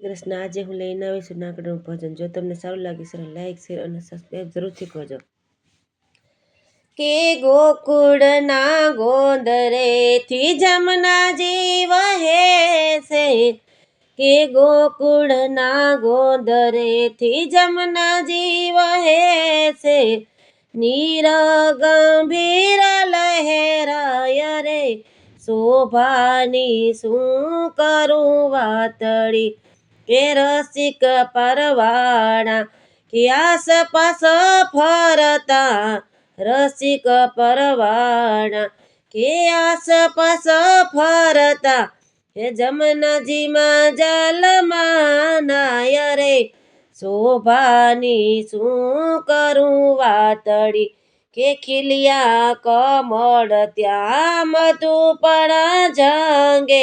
કૃષ્ણ આજે હું લઈને આવીશું નાનકડું ભજન. જો તમને સારું લાગે છે લાઈક શેર અને સબસ્ક્રાઈબ જરૂરથી કરજો. કે ગોકુળના ગોંદરેથી જમનાજી વહે છે, કે ગોકુળના ગોંદરેથી જમનાજી વહે છે, નીર ગંભીર લહેરાય રે, શોભાની શું કરું વાતળી, કે રસિક પરવાળા કે આસપાસ ફરતા, રસિક પરવાળા કે આસપાસ ફરતા, હે જમનાજીમાં જલમાં નાય રે, શોભાની શું કરું વાતળી, કે ખીલિયા કમળ ત્યાં મધુ પણ જંગે,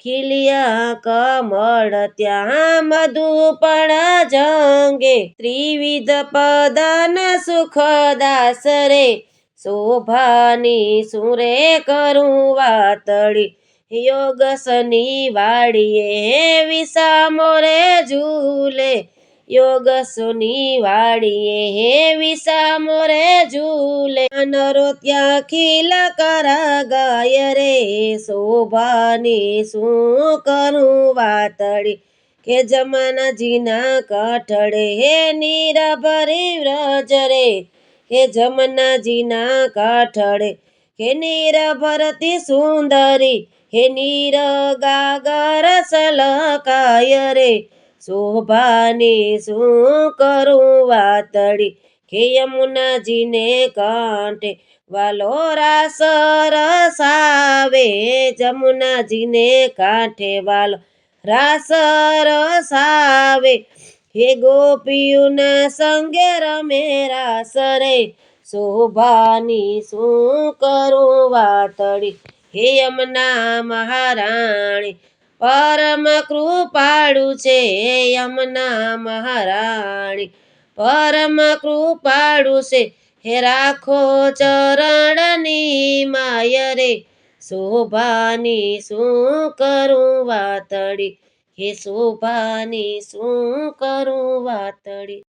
ખીલિયા કમળ ત્યાં મધુ પણ જંગે, ત્રિવિધ પદન સુખદાસ રે, શોભાની શું રે કરું વાતળી, યોગ શનિ વાડીએ વિસામો રે ઝૂલે, યોગ શનિ વાડીએ વિસામો રે ઝૂલે, નરો ત્યાં ખીલ કરા ગાય રે, શોભાની શું કરું વાતળી, કે જમનાજીના કાંઠળે હે નીર ભરી વ્રજ રે, કે જમનાજીના કાંઠળે હે નીર ભરતી સુંદરી, હે નીર ગાગર સલકાય રે, શોભાની શું કરું વાતળી, કે યમુનાજીને કાંઠે વાલો રાસ રસાવે, જમુનાજીને કાંઠે વાલો રાસ રસાવે, હે ગોપીઓના સંગે રમે રાસ રે, શોભાની શું કરું વાતળી, હે યમુના મહારાણી પરમ કૃપાળુ છે, યમુના મહારાણી પરમ કૃપાળુ છે, હે રાખો ચરણની માય રે, શોભાની શું કરું વાતળી, હે શોભાની શું કરું વાતળી.